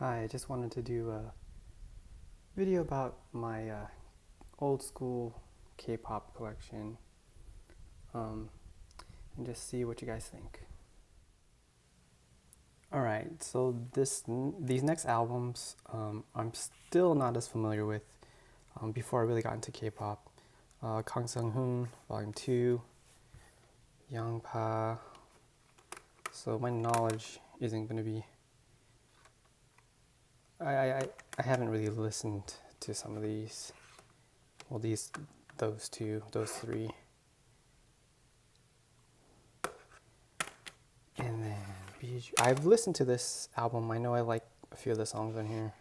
Hi, I just wanted to do a video about my old school K-pop collection and just see what you guys think. Alright, so these next albums I'm still not as familiar with before I really got into K-pop. Kang Sung-hoon, Volume 2, Youngpa. So my knowledge isn't going to be... I haven't really listened to some of these. Well, those three. And then I've listened to this album. I know I like a few of the songs on here.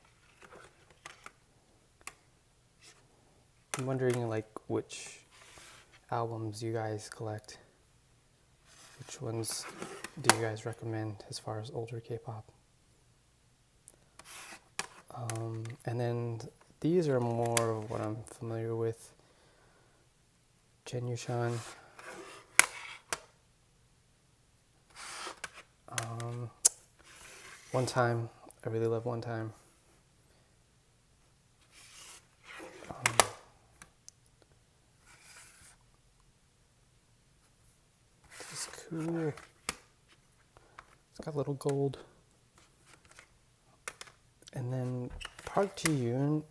I'm wondering like which albums you guys collect. Which ones do you guys recommend as far as older K-pop? And then these are more of what I'm familiar with. Jen Yushan. One Time. I really love One Time. This is cool. It's got little gold. And then Park Ji-yoon.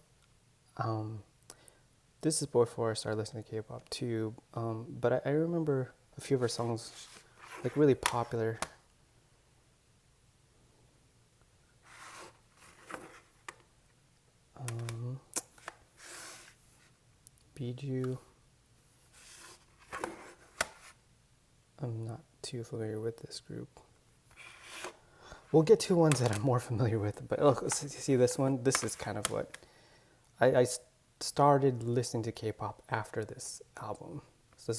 This is before I started listening to K-pop too. But I remember a few of her songs, like really popular. Biju. I'm not too familiar with this group. We'll get to ones that I'm more familiar with, but look, see this one? This is kind of what I started listening to K-pop after this album. So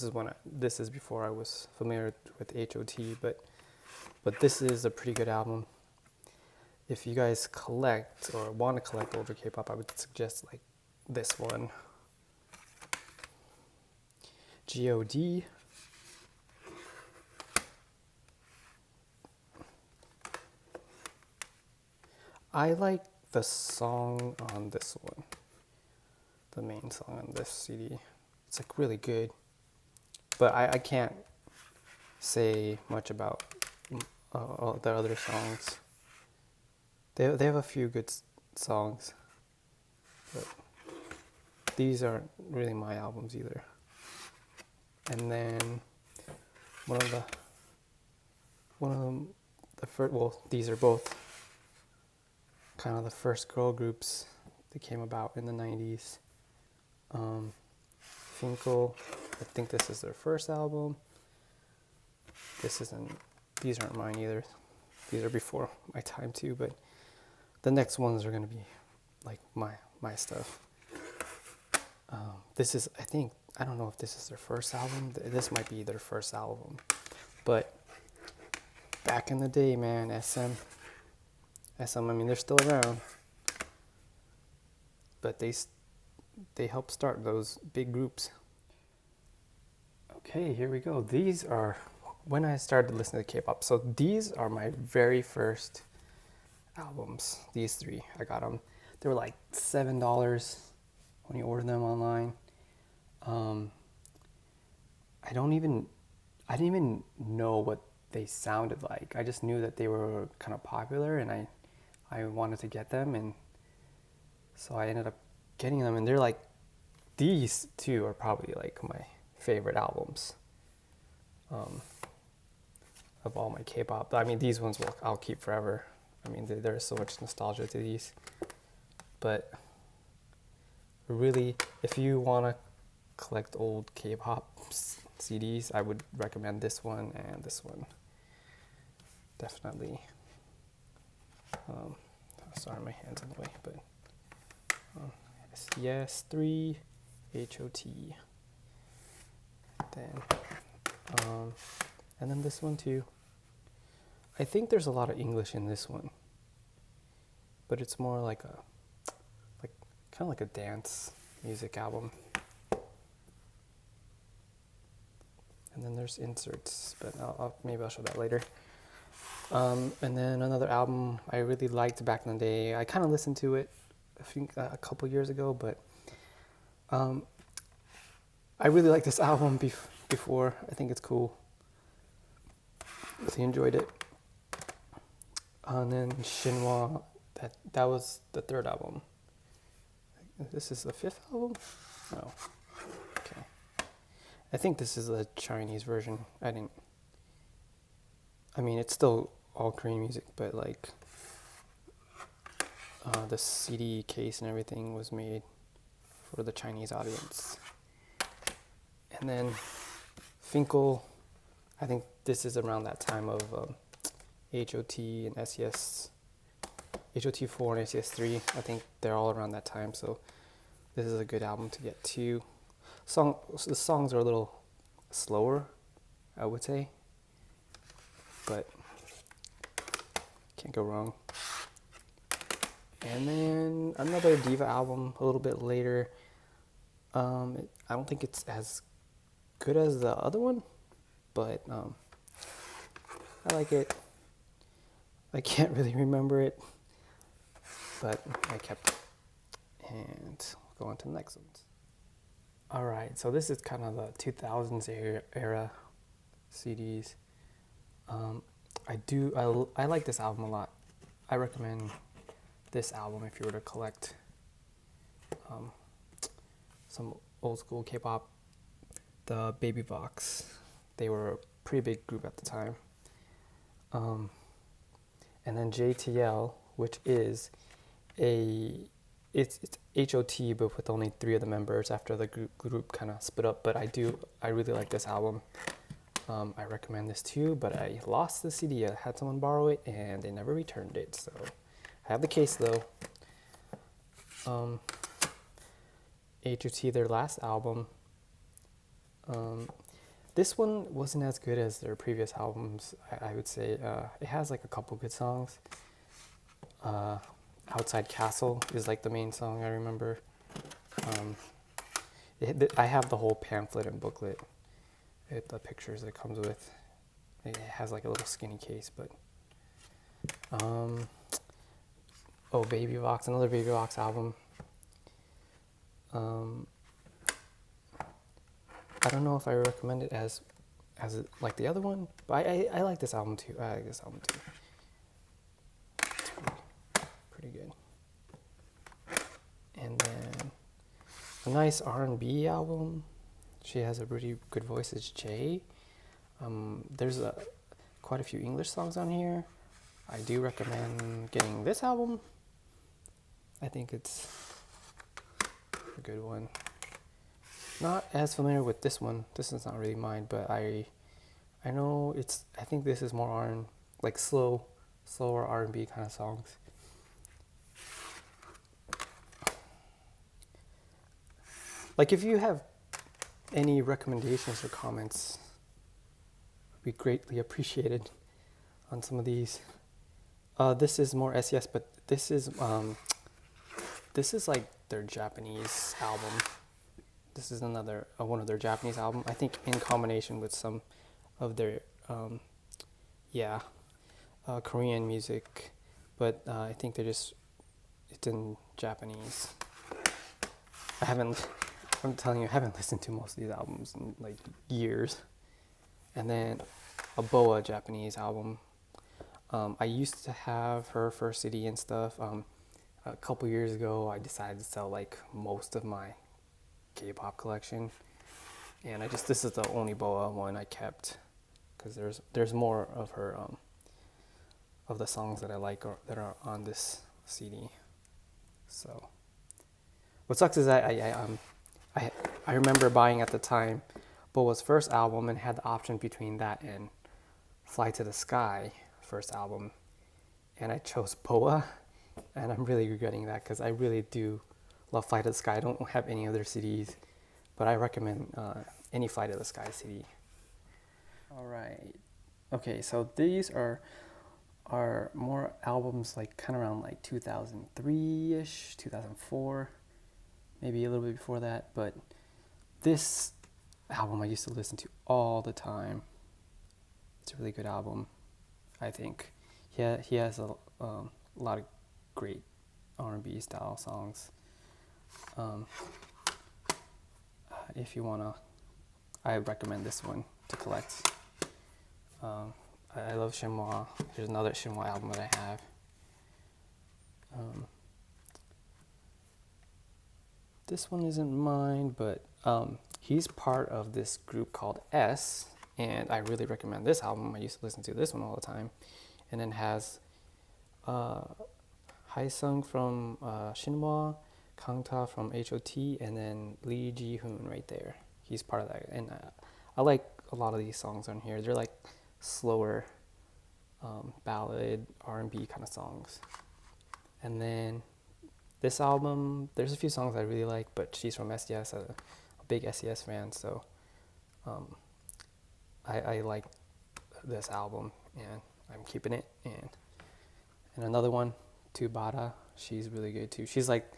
this is before I was familiar with H.O.T. But this is a pretty good album. If you guys collect or want to collect older K-pop, I would suggest like this one. G.O.D. I like the song on this one, the main song on this CD. It's like really good, but I can't say much about the other songs. They have a few good songs, but these aren't really my albums either. And then one of the first, well, these are both kind of the first girl groups that came about in the 90s. Finkel, I think this is their first album. These aren't mine either. These are before my time too, but the next ones are gonna be like my stuff. This is, I don't know if this is their first album. This might be their first album, but back in the day, man, SM, I mean, they're still around, but they helped start those big groups. Okay, here we go. These are when I started listening to K-pop. So these are my very first albums. These three, I got them. They were like $7 when you order them online. I didn't even know what they sounded like. I just knew that they were kind of popular, and I wanted to get them, and so I ended up getting them. And they're like, these two are probably like my favorite albums of all my K-pop. I mean, these ones I'll keep forever. I mean, there's so much nostalgia to these. But really, if you want to collect old K-pop CDs, I would recommend this one and this one. Definitely. Sorry, my hand's in the way, but yes, 3 H.O.T. Then, and then this one too. I think there's a lot of English in this one, but it's more like kind of like a dance music album. And then there's inserts, but maybe I'll show that later. And then another album I really liked back in the day. I kind of listened to it, I think a couple years ago, but um, I really like this album before. I think it's cool. Really enjoyed it. And then Shinhwa, that was the third album. This is the fifth album? Oh, okay. I think this is the Chinese version. I mean, it's still all Korean music, but like the CD case and everything was made for the Chinese audience. And then Finkel, I think this is around that time of HOT and SES, HOT4 and SES3. I think they're all around that time, so this is a good album to get to. The songs are a little slower, I would say, but can't go wrong. And then another diva album a little bit later. I don't think it's as good as the other one, but I like it. I can't really remember it, but I kept it. And we'll go on to the next ones. Alright, so this is kind of the 2000s era CDs. I like this album a lot. I recommend this album if you were to collect some old school K-pop. The Baby Vox, they were a pretty big group at the time. And then JTL, which is it's HOT but with only 3 of the members after the group kind of split up. But I really like this album. I recommend this too, but I lost the CD. I had someone borrow it and they never returned it, so I have the case though. HOT, their last album. This one wasn't as good as their previous albums, I would say. It has like a couple good songs. Outside Castle is like the main song I remember. I have the whole pamphlet and booklet, the pictures it comes with. It has like a little skinny case, but Baby Vox, another Baby Vox album. I don't know if I recommend it as like the other one, but I like this album too. I like this album too. It's pretty good. And then a nice R&B album. She has a pretty good voice. It's Jay. There's quite a few English songs on here. I do recommend getting this album. I think it's a good one. Not as familiar with this one. This is not really mine, but I know I think this is more like slower R&B kind of songs. Like if you have any recommendations or comments, would be greatly appreciated on some of these. This is more SES, but this is like their Japanese album. This is another one of their Japanese album. I think in combination with some of their Korean music, but I think it's in Japanese. I'm telling you, I haven't listened to most of these albums in like years. And then a BoA Japanese album. I used to have her first CD and stuff. A couple years ago, I decided to sell like most of my K-pop collection, and this is the only BoA one I kept, because there's more of her of the songs that I like that are on this CD. So what sucks is I remember buying at the time BoA's first album and had the option between that and Fly to the Sky first album, and I chose BoA, and I'm really regretting that because I really do love Fly to the Sky. I don't have any other CDs, but I recommend any Fly to the Sky CD. All right. Okay, so these are more albums like kind of around like 2003-ish, 2004, maybe a little bit before that, but this album I used to listen to all the time. It's a really good album, I think. he has a lot of great R&B style songs. Um, if you wanna, I recommend this one to collect. I love Shinhwa. Here's another Shinhwa album that I have. This one isn't mine, but he's part of this group called S, and I really recommend this album. I used to listen to this one all the time. And then has Haesung from Shinhwa, Kangta from HOT, and then Lee Ji-hoon right there. He's part of that. And I like a lot of these songs on here. They're like slower ballad, R&B kind of songs. And then this album, there's a few songs I really like, but she's from SES, a big SES fan, so I like this album, and I'm keeping it. And another one, Tubada, she's really good too. She's like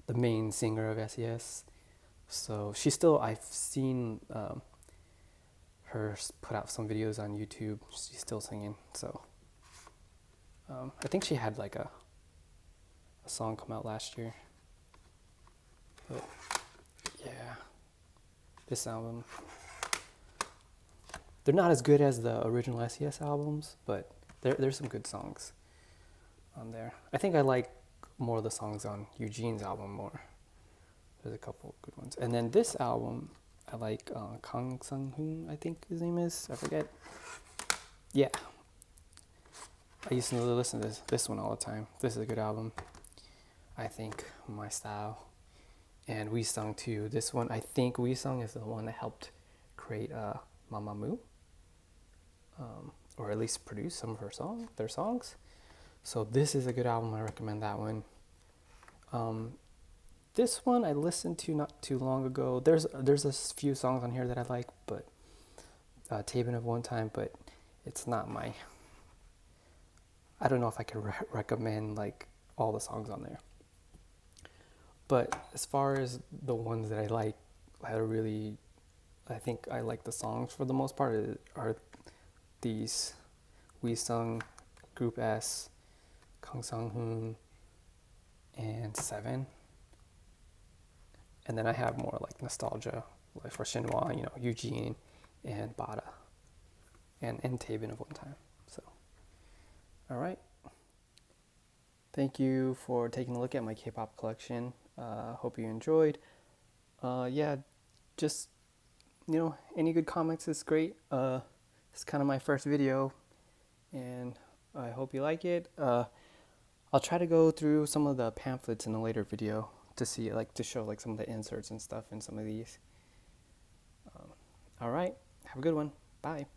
the main singer of SES, so she's still, I've seen her put out some videos on YouTube. She's still singing, so I think she had like a song come out last year. But yeah, this album, they're not as good as the original SES albums, but there's some good songs on there. I think I like more of the songs on Eugene's album more. There's a couple good ones. And then this album, I like Kang Sang-hoon, I think his name is. I forget. Yeah. I used to listen to this one all the time. This is a good album. I think my style. And We Sung too. This one, I think We Sung is the one that helped create Mamamoo, or at least produce some of their songs. So this is a good album. I recommend that one. This one I listened to not too long ago. There's a few songs on here that I like, but Taven of One Time, but it's not my. I don't know if I could recommend like all the songs on there. But as far as the ones that I like, I think I like the songs for the most part are these We Sung, Group S, Kang Sang-hoon, and Seven. And then I have more like nostalgia, like for Shinhwa, Eugene and Bada, and Taven of One Time. So, all right. Thank you for taking a look at my K-pop collection. Hope you enjoyed. Yeah, just, any good comments is great. It's kind of my first video, and I hope you like it. I'll try to go through some of the pamphlets in a later video to see, to show some of the inserts and stuff in some of these. All right, have a good one. Bye.